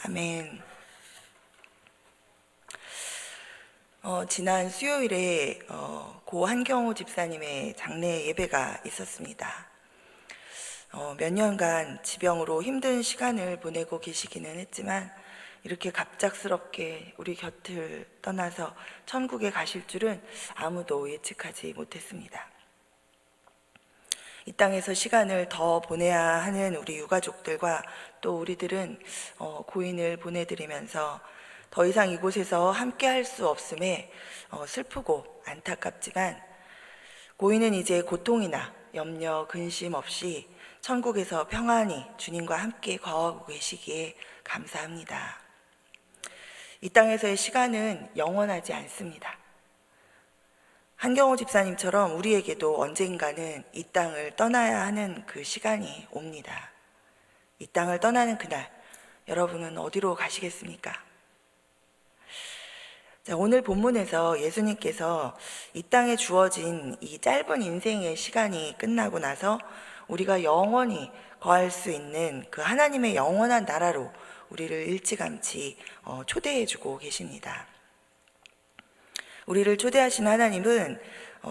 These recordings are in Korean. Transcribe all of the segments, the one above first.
아멘. 지난 수요일에 고 한경호 집사님의 장례 예배가 있었습니다. 몇 년간 지병으로 힘든 시간을 보내고 계시기는 했지만 이렇게 갑작스럽게 우리 곁을 떠나서 천국에 가실 줄은 아무도 예측하지 못했습니다. 이 땅에서 시간을 더 보내야 하는 우리 유가족들과 또 우리들은 고인을 보내드리면서 더 이상 이곳에서 함께 할 수 없음에 슬프고 안타깝지만 고인은 이제 고통이나 염려, 근심 없이 천국에서 평안히 주님과 함께 거하고 계시기에 감사합니다. 이 땅에서의 시간은 영원하지 않습니다. 한경호 집사님처럼 우리에게도 언젠가는 이 땅을 떠나야 하는 그 시간이 옵니다. 이 땅을 떠나는 그날, 여러분은 어디로 가시겠습니까? 자, 오늘 본문에서 예수님께서 이 땅에 주어진 이 짧은 인생의 시간이 끝나고 나서 우리가 영원히 거할 수 있는 그 하나님의 영원한 나라로 우리를 일찌감치 초대해주고 계십니다. 우리를 초대하신 하나님은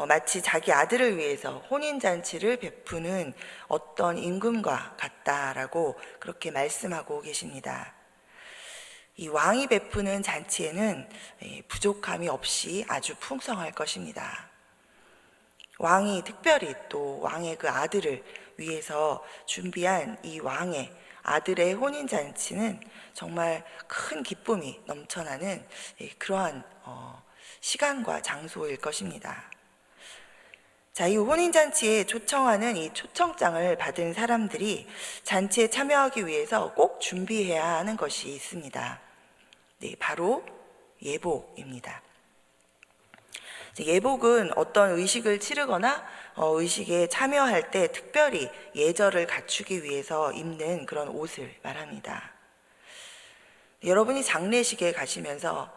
마치 자기 아들을 위해서 혼인잔치를 베푸는 어떤 임금과 같다라고 그렇게 말씀하고 계십니다. 이 왕이 베푸는 잔치에는 부족함이 없이 아주 풍성할 것입니다. 왕이 특별히 또 왕의 그 아들을 위해서 준비한 이 왕의 아들의 혼인잔치는 정말 큰 기쁨이 넘쳐나는 그러한 시간과 장소일 것입니다. 자, 이 혼인잔치에 초청하는 이 초청장을 받은 사람들이 잔치에 참여하기 위해서 꼭 준비해야 하는 것이 있습니다. 네, 바로 예복입니다. 예복은 어떤 의식을 치르거나 의식에 참여할 때 특별히 예절을 갖추기 위해서 입는 그런 옷을 말합니다. 여러분이 장례식에 가시면서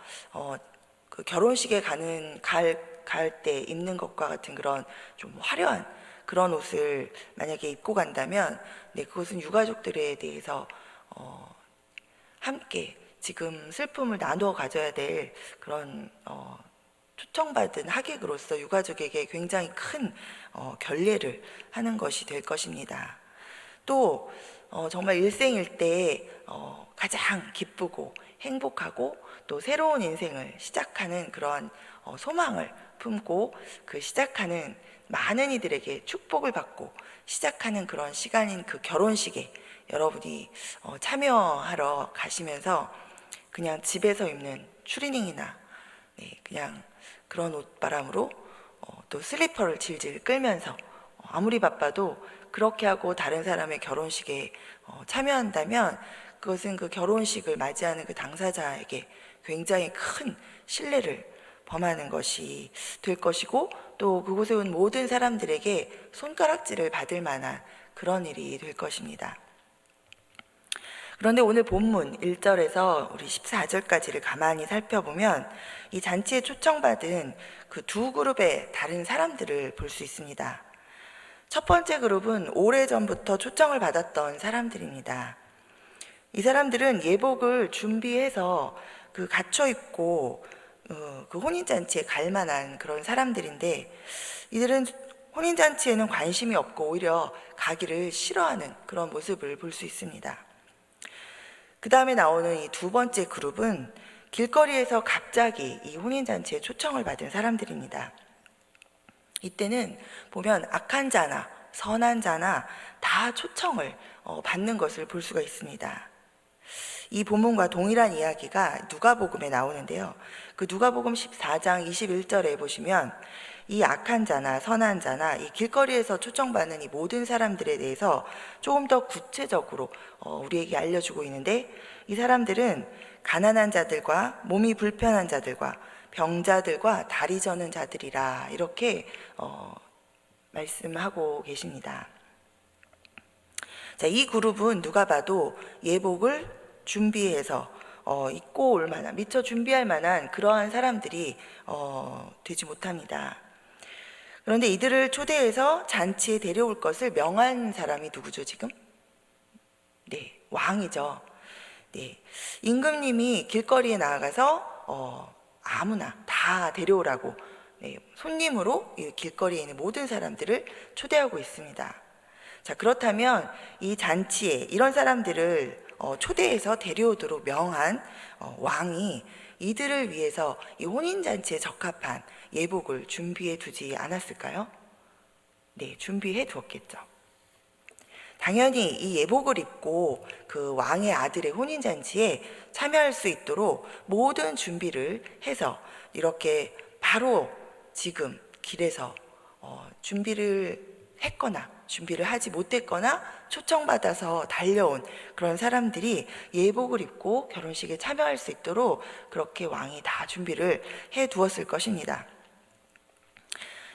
그 결혼식에 갈 때 입는 것과 같은 그런 좀 화려한 그런 옷을 만약에 입고 간다면 그것은 유가족들에 대해서 함께 지금 슬픔을 나누어 가져야 될 그런 초청받은 하객으로서 유가족에게 굉장히 큰 결례를 하는 것이 될 것입니다. 또 정말 일생일 때 가장 기쁘고 행복하고 또 새로운 인생을 시작하는 그런 소망을 품고 그 시작하는 많은 이들에게 축복을 받고 시작하는 그런 시간인 그 결혼식에 여러분이 참여하러 가시면서 그냥 집에서 입는 추리닝이나 그냥 그런 옷바람으로 또 슬리퍼를 질질 끌면서 아무리 바빠도 그렇게 하고 다른 사람의 결혼식에 참여한다면 그것은 그 결혼식을 맞이하는 그 당사자에게 굉장히 큰 신뢰를 범하는 것이 될 것이고 또 그곳에 온 모든 사람들에게 손가락질을 받을 만한 그런 일이 될 것입니다. 그런데 오늘 본문 1절에서 우리 14절까지를 가만히 살펴보면 이 잔치에 초청받은 그 두 그룹의 다른 사람들을 볼 수 있습니다. 첫 번째 그룹은 오래전부터 초청을 받았던 사람들입니다. 이 사람들은 예복을 준비해서 그 갖춰 입고 그 혼인잔치에 갈 만한 그런 사람들인데 이들은 혼인잔치에는 관심이 없고 오히려 가기를 싫어하는 그런 모습을 볼 수 있습니다. 그 다음에 나오는 이 두 번째 그룹은 길거리에서 갑자기 이 혼인잔치에 초청을 받은 사람들입니다. 이때는 보면 악한 자나 선한 자나 다 초청을 받는 것을 볼 수가 있습니다. 이 본문과 동일한 이야기가 누가복음에 나오는데요. 그 누가복음 14장 21절에 보시면 이 악한 자나 선한 자나 이 길거리에서 초청받는 이 모든 사람들에 대해서 조금 더 구체적으로 우리에게 알려주고 있는데 이 사람들은 가난한 자들과 몸이 불편한 자들과 병자들과 다리 저는 자들이라 이렇게 말씀하고 계십니다. 자, 이 그룹은 누가 봐도 예복을 준비해서 입고 올 만한 미처 준비할 만한 그러한 사람들이 되지 못합니다. 그런데 이들을 초대해서 잔치에 데려올 것을 명한 사람이 누구죠 지금? 네, 왕이죠. 네, 임금님이 길거리에 나아가서 아무나 다 데려오라고 손님으로 이 길거리에 있는 모든 사람들을 초대하고 있습니다. 자, 그렇다면 이 잔치에 이런 사람들을 초대해서 데려오도록 명한 왕이 이들을 위해서 이 혼인잔치에 적합한 예복을 준비해 두지 않았을까요? 네, 준비해 두었겠죠. 당연히 이 예복을 입고 그 왕의 아들의 혼인잔치에 참여할 수 있도록 모든 준비를 해서 이렇게 바로 지금 길에서 준비를 했거나 준비를 하지 못했거나 초청받아서 달려온 그런 사람들이 예복을 입고 결혼식에 참여할 수 있도록 그렇게 왕이 다 준비를 해 두었을 것입니다.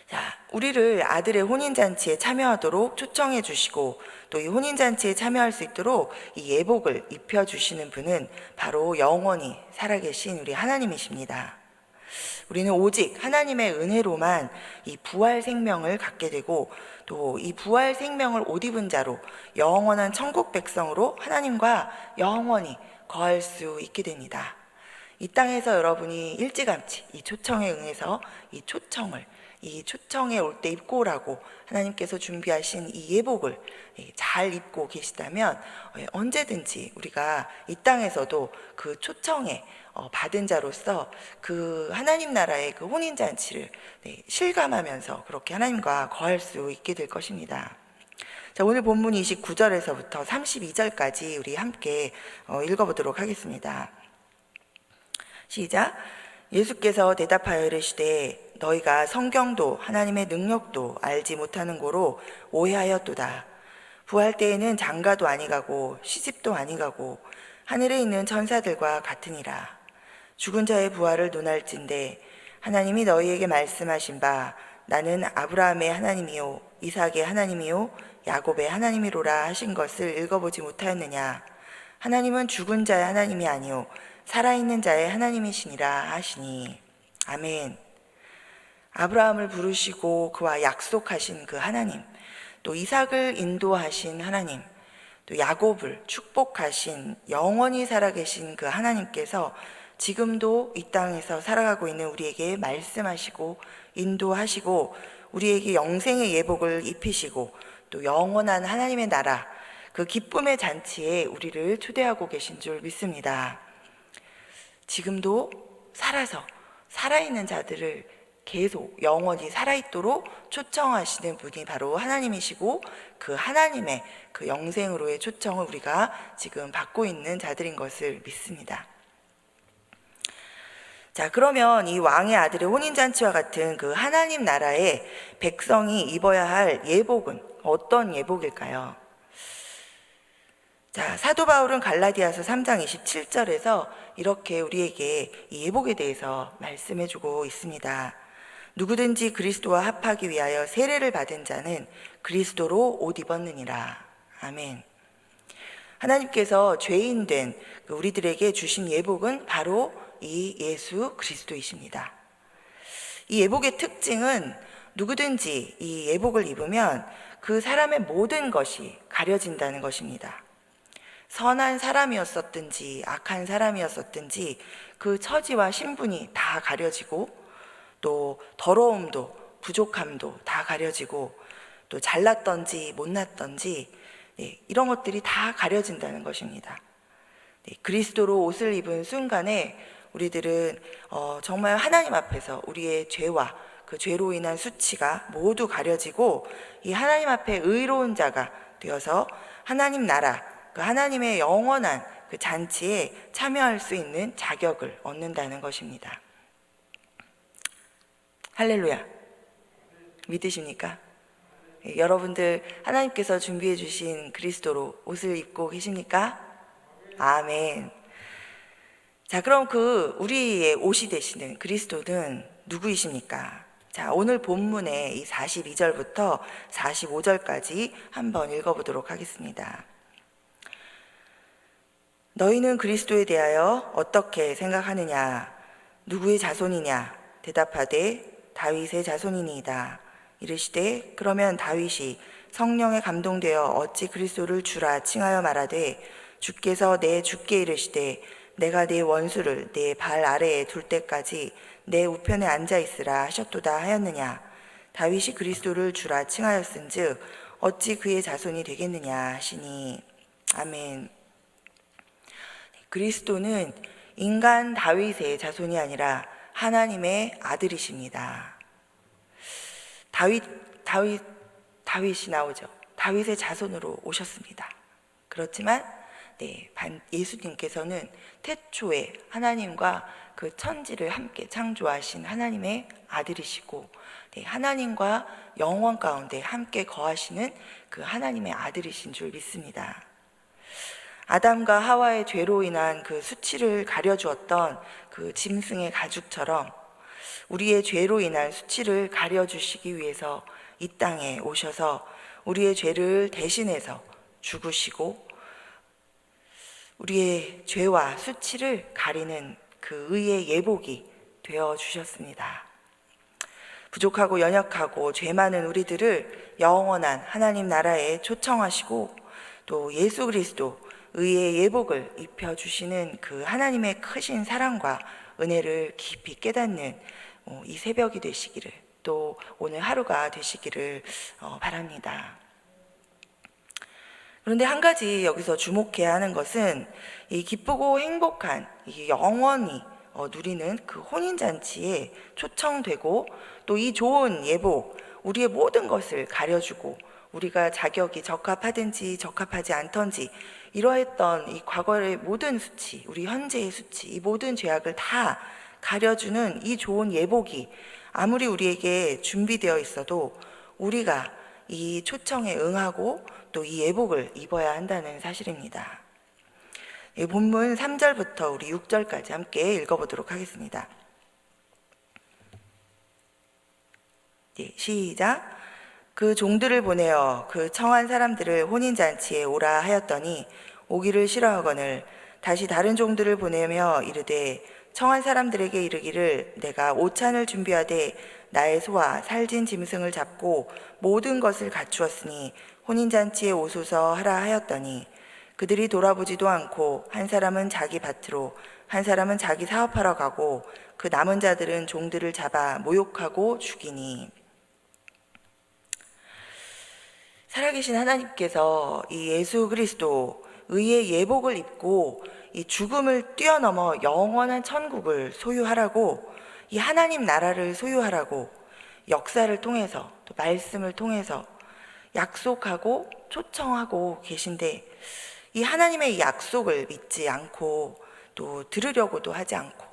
자, 우리를 아들의 혼인잔치에 참여하도록 초청해 주시고 또 이 혼인잔치에 참여할 수 있도록 이 예복을 입혀주시는 분은 바로 영원히 살아계신 우리 하나님이십니다. 우리는 오직 하나님의 은혜로만 이 부활 생명을 갖게 되고 또 이 부활 생명을 옷 입은 자로 영원한 천국 백성으로 하나님과 영원히 거할 수 있게 됩니다. 이 땅에서 여러분이 일찌감치 이 초청에 응해서 이 초청에 올 때 입고 오라고 하나님께서 준비하신 이 예복을 잘 입고 계시다면 언제든지 우리가 이 땅에서도 그 초청에 받은 자로서 그 하나님 나라의 그 혼인잔치를 실감하면서 그렇게 하나님과 거할 수 있게 될 것입니다. 자, 오늘 본문 29절에서부터 32절까지 우리 함께 읽어보도록 하겠습니다. 시작. 예수께서 대답하여 이르시되 너희가 성경도 하나님의 능력도 알지 못하는 고로 오해하였도다. 부활 때에는 장가도 아니가고 시집도 아니가고 하늘에 있는 천사들과 같으니라. 죽은 자의 부활을 논할진대 하나님이 너희에게 말씀하신 바 나는 아브라함의 하나님이요 이삭의 하나님이요 야곱의 하나님이로라 하신 것을 읽어보지 못하였느냐. 하나님은 죽은 자의 하나님이 아니요 살아있는 자의 하나님이시니라 하시니. 아멘. 아브라함을 부르시고 그와 약속하신 그 하나님, 또 이삭을 인도하신 하나님, 또 야곱을 축복하신 영원히 살아계신 그 하나님께서 지금도 이 땅에서 살아가고 있는 우리에게 말씀하시고 인도하시고 우리에게 영생의 예복을 입히시고 또 영원한 하나님의 나라 그 기쁨의 잔치에 우리를 초대하고 계신 줄 믿습니다. 지금도 살아있는 자들을 계속 영원히 살아있도록 초청하시는 분이 바로 하나님이시고 그 하나님의 그 영생으로의 초청을 우리가 지금 받고 있는 자들인 것을 믿습니다. 자, 그러면 이 왕의 아들의 혼인잔치와 같은 그 하나님 나라의 백성이 입어야 할 예복은 어떤 예복일까요? 자, 사도 바울은 갈라디아서 3장 27절에서 이렇게 우리에게 이 예복에 대해서 말씀해 주고 있습니다. 누구든지 그리스도와 합하기 위하여 세례를 받은 자는 그리스도로 옷 입었느니라. 아멘. 하나님께서 죄인 된 우리들에게 주신 예복은 바로 이 예수 그리스도이십니다. 이 예복의 특징은 누구든지 이 예복을 입으면 그 사람의 모든 것이 가려진다는 것입니다. 선한 사람이었었든지 악한 사람이었었든지 그 처지와 신분이 다 가려지고 또 더러움도 부족함도 다 가려지고 또 잘났던지 못났던지 이런 것들이 다 가려진다는 것입니다. 그리스도로 옷을 입은 순간에 우리들은 정말 하나님 앞에서 우리의 죄와 그 죄로 인한 수치가 모두 가려지고 이 하나님 앞에 의로운 자가 되어서 하나님 나라 그 하나님의 영원한 그 잔치에 참여할 수 있는 자격을 얻는다는 것입니다. 할렐루야. 믿으십니까? 여러분들 하나님께서 준비해 주신 그리스도로 옷을 입고 계십니까? 아멘. 자, 그럼 그 우리의 옷이 되시는 그리스도는 누구이십니까? 자, 오늘 본문의 이 42절부터 45절까지 한번 읽어보도록 하겠습니다. 너희는 그리스도에 대하여 어떻게 생각하느냐? 누구의 자손이냐? 대답하되 다윗의 자손이니이다. 이르시되 그러면 다윗이 성령에 감동되어 어찌 그리스도를 주라 칭하여 말하되 주께서 내 주께 이르시되 내가 네 원수를 내 발 아래에 둘 때까지 내 우편에 앉아 있으라 하셨도다 하였느냐. 다윗이 그리스도를 주라 칭하였은즉 어찌 그의 자손이 되겠느냐 하시니. 아멘. 그리스도는 인간 다윗의 자손이 아니라 하나님의 아들이십니다. 다윗이 나오죠. 다윗의 자손으로 오셨습니다. 그렇지만 예수님께서는 태초에 하나님과 그 천지를 함께 창조하신 하나님의 아들이시고 하나님과 영원 가운데 함께 거하시는 그 하나님의 아들이신 줄 믿습니다. 아담과 하와의 죄로 인한 그 수치를 가려주었던 그 짐승의 가죽처럼 우리의 죄로 인한 수치를 가려주시기 위해서 이 땅에 오셔서 우리의 죄를 대신해서 죽으시고 우리의 죄와 수치를 가리는 그 의의 예복이 되어 주셨습니다. 부족하고 연약하고 죄 많은 우리들을 영원한 하나님 나라에 초청하시고 또 예수 그리스도 의의 예복을 입혀주시는 그 하나님의 크신 사랑과 은혜를 깊이 깨닫는 이 새벽이 되시기를, 또 오늘 하루가 되시기를 바랍니다. 그런데 한 가지 여기서 주목해야 하는 것은 이 기쁘고 행복한 이 영원히 누리는 그 혼인잔치에 초청되고 또 이 좋은 예복, 우리의 모든 것을 가려주고 우리가 자격이 적합하든지 적합하지 않던지 이러했던 이 과거의 모든 수치, 우리 현재의 수치, 이 모든 죄악을 다 가려주는 이 좋은 예복이 아무리 우리에게 준비되어 있어도 우리가 이 초청에 응하고 또 이 예복을 입어야 한다는 사실입니다. 이 본문 3절부터 우리 6절까지 함께 읽어보도록 하겠습니다. 시작. 그 종들을 보내어 그 청한 사람들을 혼인잔치에 오라 하였더니 오기를 싫어하거늘 다시 다른 종들을 보내며 이르되 청한 사람들에게 이르기를 내가 오찬을 준비하되 나의 소와 살진 짐승을 잡고 모든 것을 갖추었으니 혼인잔치에 오소서 하라 하였더니 그들이 돌아보지도 않고 한 사람은 자기 밭으로 한 사람은 자기 사업하러 가고 그 남은 자들은 종들을 잡아 모욕하고 죽이니. 살아계신 하나님께서 이 예수 그리스도 의의 예복을 입고 이 죽음을 뛰어넘어 영원한 천국을 소유하라고, 이 하나님 나라를 소유하라고 역사를 통해서 또 말씀을 통해서 약속하고 초청하고 계신데, 이 하나님의 약속을 믿지 않고 또 들으려고도 하지 않고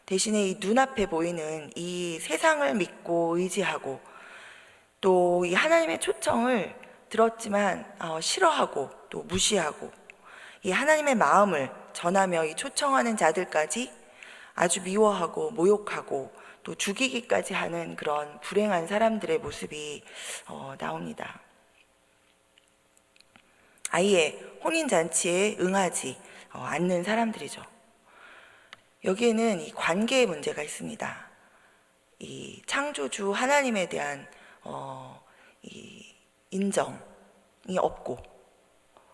대신에 이 눈앞에 보이는 이 세상을 믿고 의지하고 또 이 하나님의 초청을 들었지만 싫어하고 또 무시하고 이 하나님의 마음을 전하며 이 초청하는 자들까지 아주 미워하고 모욕하고 또 죽이기까지 하는 그런 불행한 사람들의 모습이 나옵니다. 아예 혼인잔치에 응하지 않는 사람들이죠. 여기에는 이 관계의 문제가 있습니다. 이 창조주 하나님에 대한 이 인정이 없고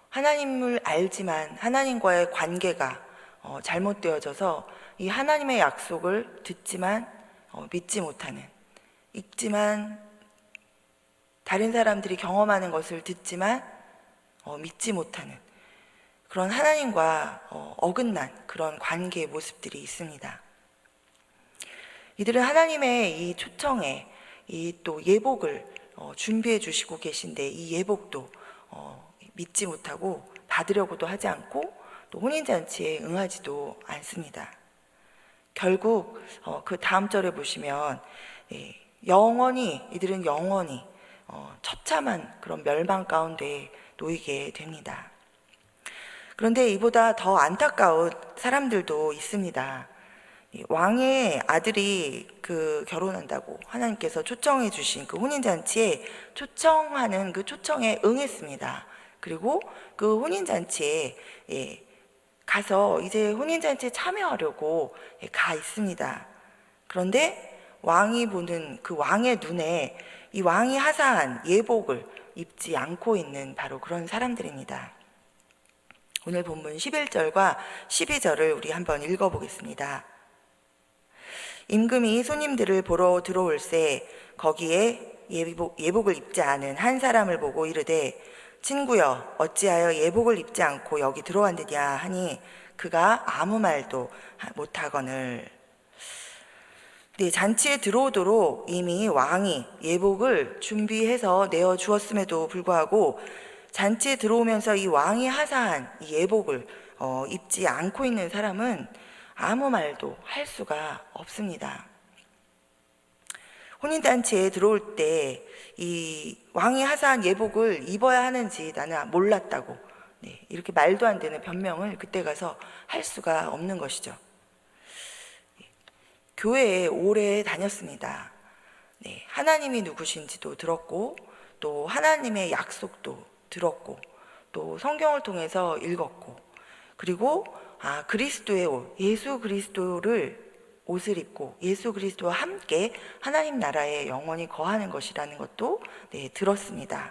하나님을 알지만 하나님과의 관계가 잘못되어져서 이 하나님의 약속을 듣지만 믿지 못하는, 읽지만 다른 사람들이 경험하는 것을 듣지만 믿지 못하는 그런 하나님과 어긋난 그런 관계의 모습들이 있습니다. 이들은 하나님의 이 초청에 이 또 예복을 준비해 주시고 계신데 이 예복도 믿지 못하고 받으려고도 하지 않고 또 혼인잔치에 응하지도 않습니다. 결국 그 다음 절에 보시면 이들은 영원히 처참한 그런 멸망 가운데 놓이게 됩니다. 그런데 이보다 더 안타까운 사람들도 있습니다. 왕의 아들이 결혼한다고 하나님께서 초청해 주신 그 혼인잔치에 초청하는 그 초청에 응했습니다. 그리고 그 혼인잔치에 가서 이제 혼인잔치에 참여하려고 가 있습니다. 그런데 왕이 보는 그 왕의 눈에 이 왕이 하사한 예복을 입지 않고 있는 바로 그런 사람들입니다. 오늘 본문 11절과 12절을 우리 한번 읽어보겠습니다. 임금이 손님들을 보러 들어올새 거기에 예복을 입지 않은 한 사람을 보고 이르되 친구여 어찌하여 예복을 입지 않고 여기 들어왔느냐 하니 그가 아무 말도 못하거늘. 네, 잔치에 들어오도록 이미 왕이 예복을 준비해서 내어 주었음에도 불구하고 잔치에 들어오면서 이 왕이 하사한 이 예복을 입지 않고 있는 사람은 아무 말도 할 수가 없습니다. 혼인잔치에 들어올 때 이 왕이 하사한 예복을 입어야 하는지 나는 몰랐다고, 네, 이렇게 말도 안 되는 변명을 그때 가서 할 수가 없는 것이죠. 교회에 오래 다녔습니다. 네, 하나님이 누구신지도 들었고 또 하나님의 약속도 들었고 또 성경을 통해서 읽었고 그리고 그리스도의 옷, 예수 그리스도를 옷을 입고 예수 그리스도와 함께 하나님 나라에 영원히 거하는 것이라는 것도 들었습니다.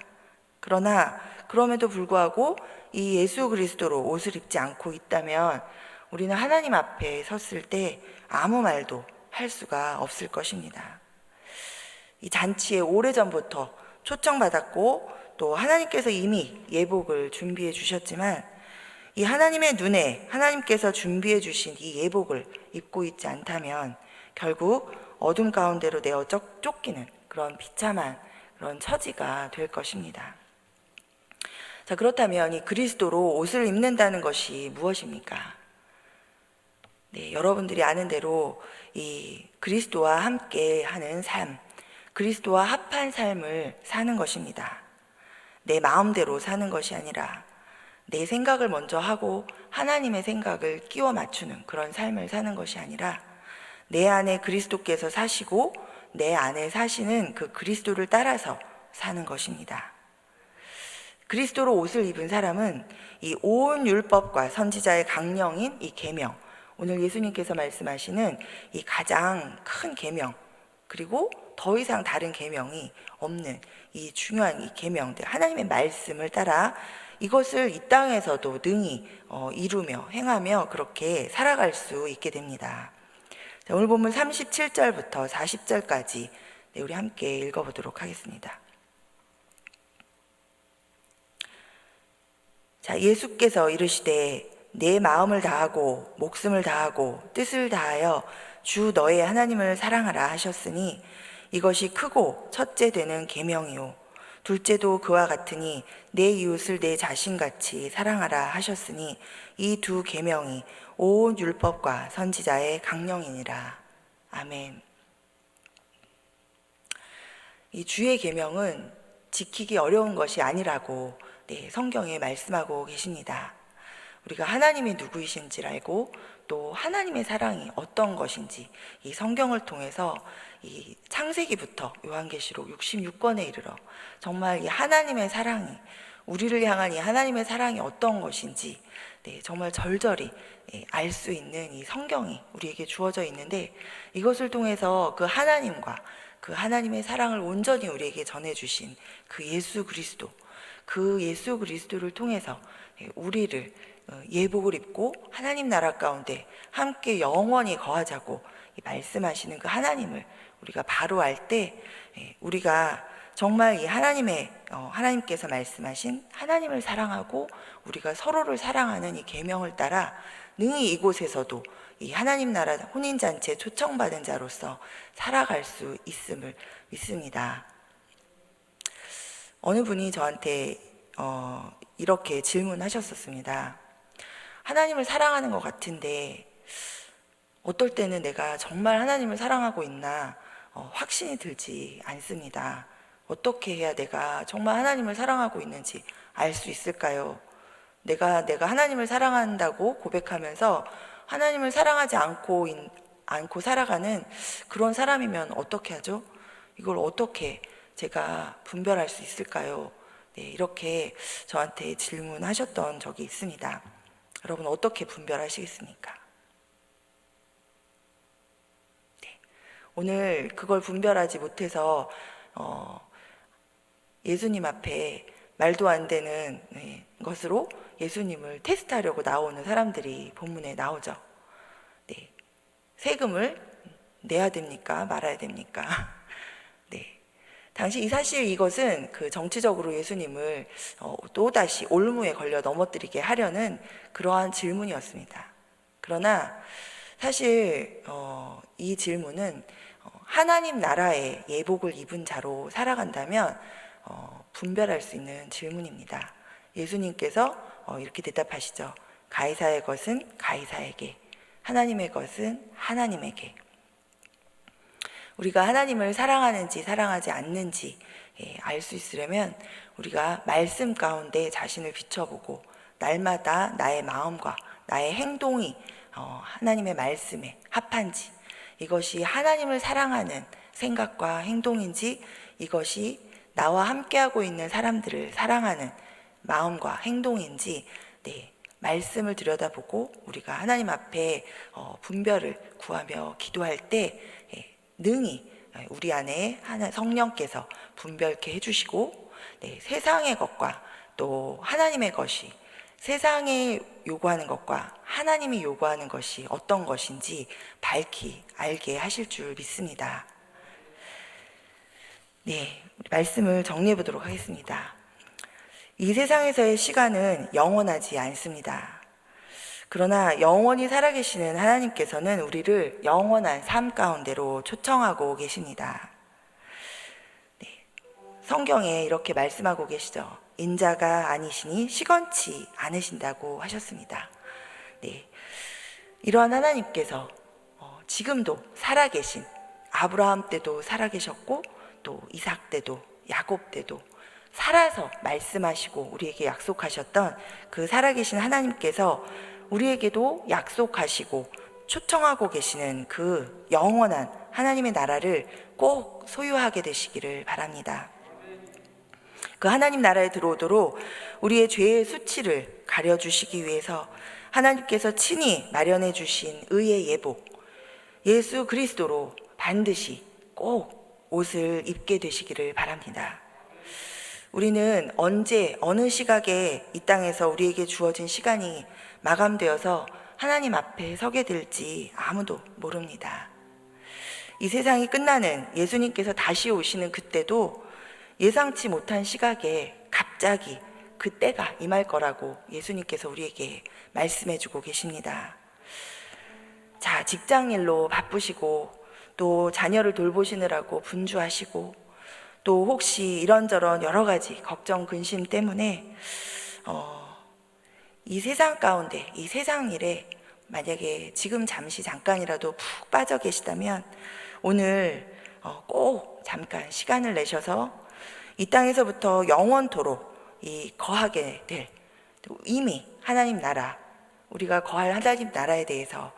그러나 그럼에도 불구하고 이 예수 그리스도로 옷을 입지 않고 있다면 우리는 하나님 앞에 섰을 때 아무 말도 할 수가 없을 것입니다. 이 잔치에 오래전부터 초청받았고 또 하나님께서 이미 예복을 준비해 주셨지만 이 하나님의 눈에 하나님께서 준비해 주신 이 예복을 입고 있지 않다면 결국 어둠 가운데로 내어 쫓기는 그런 비참한 그런 처지가 될 것입니다. 자, 그렇다면 이 그리스도로 옷을 입는다는 것이 무엇입니까? 네, 여러분들이 아는 대로 이 그리스도와 함께 하는 삶, 그리스도와 합한 삶을 사는 것입니다. 내 마음대로 사는 것이 아니라 내 생각을 먼저 하고 하나님의 생각을 끼워 맞추는 그런 삶을 사는 것이 아니라 내 안에 그리스도께서 사시고 내 안에 사시는 그 그리스도를 따라서 사는 것입니다. 그리스도로 옷을 입은 사람은 이 온 율법과 선지자의 강령인 이 계명, 오늘 예수님께서 말씀하시는 이 가장 큰 계명, 그리고 더 이상 다른 계명이 없는 이 중요한 이 계명들, 하나님의 말씀을 따라 이것을 이 땅에서도 능히 이루며 행하며 그렇게 살아갈 수 있게 됩니다. 자, 오늘 본문 37절부터 40절까지 우리 함께 읽어보도록 하겠습니다. 자, 예수께서 이르시되 내 마음을 다하고 목숨을 다하고 뜻을 다하여 주 너의 하나님을 사랑하라 하셨으니 이것이 크고 첫째 되는 계명이요 둘째도 그와 같으니 내 이웃을 내 자신같이 사랑하라 하셨으니 이 두 계명이 온 율법과 선지자의 강령이니라. 아멘. 이 주의 계명은 지키기 어려운 것이 아니라고 성경에 말씀하고 계십니다. 우리가 하나님이 누구이신지를 알고 또 하나님의 사랑이 어떤 것인지 이 성경을 통해서 이 창세기부터 요한계시록 66권에 이르러 정말 이 하나님의 사랑이 우리를 향한 이 하나님의 사랑이 어떤 것인지 정말 절절히 알 수 있는 이 성경이 우리에게 주어져 있는데 이것을 통해서 그 하나님과 그 하나님의 사랑을 온전히 우리에게 전해주신 그 예수 그리스도, 그 예수 그리스도를 통해서 우리를 예복을 입고 하나님 나라 가운데 함께 영원히 거하자고 말씀하시는 그 하나님을 우리가 바로 알 때 우리가 정말 이 하나님께서 말씀하신 하나님을 사랑하고 우리가 서로를 사랑하는 이 계명을 따라 능히 이곳에서도 이 하나님 나라 혼인잔치에 초청받은 자로서 살아갈 수 있음을 믿습니다. 어느 분이 저한테 이렇게 질문하셨었습니다. 하나님을 사랑하는 것 같은데 어떨 때는 내가 정말 하나님을 사랑하고 있나 확신이 들지 않습니다. 어떻게 해야 내가 정말 하나님을 사랑하고 있는지 알 수 있을까요? 내가 하나님을 사랑한다고 고백하면서 하나님을 사랑하지 않고 살아가는 그런 사람이면 어떻게 하죠? 이걸 어떻게 제가 분별할 수 있을까요? 네, 이렇게 저한테 질문하셨던 적이 있습니다. 여러분 어떻게 분별하시겠습니까? 네, 오늘 그걸 분별하지 못해서 예수님 앞에 말도 안 되는 것으로 예수님을 테스트하려고 나오는 사람들이 본문에 나오죠. 네. 세금을 내야 됩니까? 말아야 됩니까? 네. 당시 사실 이것은 그 정치적으로 예수님을 또다시 올무에 걸려 넘어뜨리게 하려는 그러한 질문이었습니다. 그러나 사실 이 질문은 하나님 나라의 예복을 입은 자로 살아간다면 분별할 수 있는 질문입니다. 예수님께서 이렇게 대답하시죠. 가이사의 것은 가이사에게, 하나님의 것은 하나님에게. 우리가 하나님을 사랑하는지 사랑하지 않는지 알 수 있으려면 우리가 말씀 가운데 자신을 비춰보고 날마다 나의 마음과 나의 행동이 하나님의 말씀에 합한지, 이것이 하나님을 사랑하는 생각과 행동인지, 이것이 나와 함께하고 있는 사람들을 사랑하는 마음과 행동인지, 말씀을 들여다보고 우리가 하나님 앞에 분별을 구하며 기도할 때 능히 우리 안에 성령께서 분별케 해주시고, 세상의 것과 또 하나님의 것이, 세상에 요구하는 것과 하나님이 요구하는 것이 어떤 것인지 밝히 알게 하실 줄 믿습니다. 네, 말씀을 정리해 보도록 하겠습니다. 이 세상에서의 시간은 영원하지 않습니다. 그러나 영원히 살아계시는 하나님께서는 우리를 영원한 삶 가운데로 초청하고 계십니다. 네, 성경에 이렇게 말씀하고 계시죠. 인자가 아니시니 시건치 않으신다고 하셨습니다. 네, 이러한 하나님께서 지금도 살아계신, 아브라함 때도 살아계셨고 또 이삭 때도 야곱 때도 살아서 말씀하시고 우리에게 약속하셨던 그 살아계신 하나님께서 우리에게도 약속하시고 초청하고 계시는 그 영원한 하나님의 나라를 꼭 소유하게 되시기를 바랍니다. 그 하나님 나라에 들어오도록 우리의 죄의 수치를 가려주시기 위해서 하나님께서 친히 마련해 주신 의의 예복, 예수 그리스도로 반드시 꼭 옷을 입게 되시기를 바랍니다. 우리는 언제 어느 시각에 이 땅에서 우리에게 주어진 시간이 마감되어서 하나님 앞에 서게 될지 아무도 모릅니다. 이 세상이 끝나는, 예수님께서 다시 오시는 그때도 예상치 못한 시각에 갑자기 그 때가 임할 거라고 예수님께서 우리에게 말씀해 주고 계십니다. 자, 직장일로 바쁘시고 또 자녀를 돌보시느라고 분주하시고 또 혹시 이런저런 여러 가지 걱정, 근심 때문에 이 세상 가운데, 이 세상 일에 만약에 지금 잠시 잠깐이라도 푹 빠져 계시다면 오늘 꼭 잠깐 시간을 내셔서 이 땅에서부터 영원토록 이 거하게 될, 이미 하나님 나라, 우리가 거할 하나님 나라에 대해서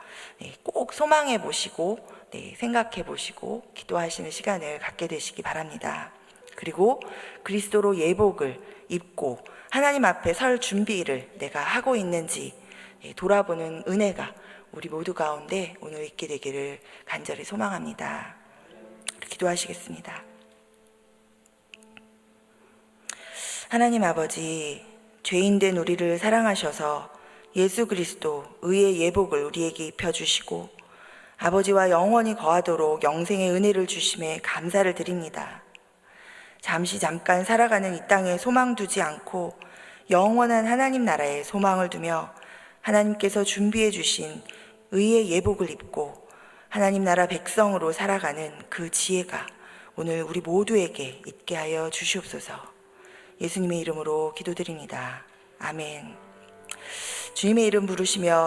꼭 소망해 보시고 생각해 보시고 기도하시는 시간을 갖게 되시기 바랍니다. 그리고 그리스도로 예복을 입고 하나님 앞에 설 준비를 내가 하고 있는지 돌아보는 은혜가 우리 모두 가운데 오늘 있게 되기를 간절히 소망합니다. 기도하시겠습니다. 하나님 아버지, 죄인된 우리를 사랑하셔서 예수 그리스도 의의 예복을 우리에게 입혀주시고 아버지와 영원히 거하도록 영생의 은혜를 주심에 감사를 드립니다. 잠시 잠깐 살아가는 이 땅에 소망 두지 않고 영원한 하나님 나라에 소망을 두며 하나님께서 준비해 주신 의의 예복을 입고 하나님 나라 백성으로 살아가는 그 지혜가 오늘 우리 모두에게 있게 하여 주시옵소서. 예수님의 이름으로 기도드립니다. 아멘. 주님의 이름 부르시며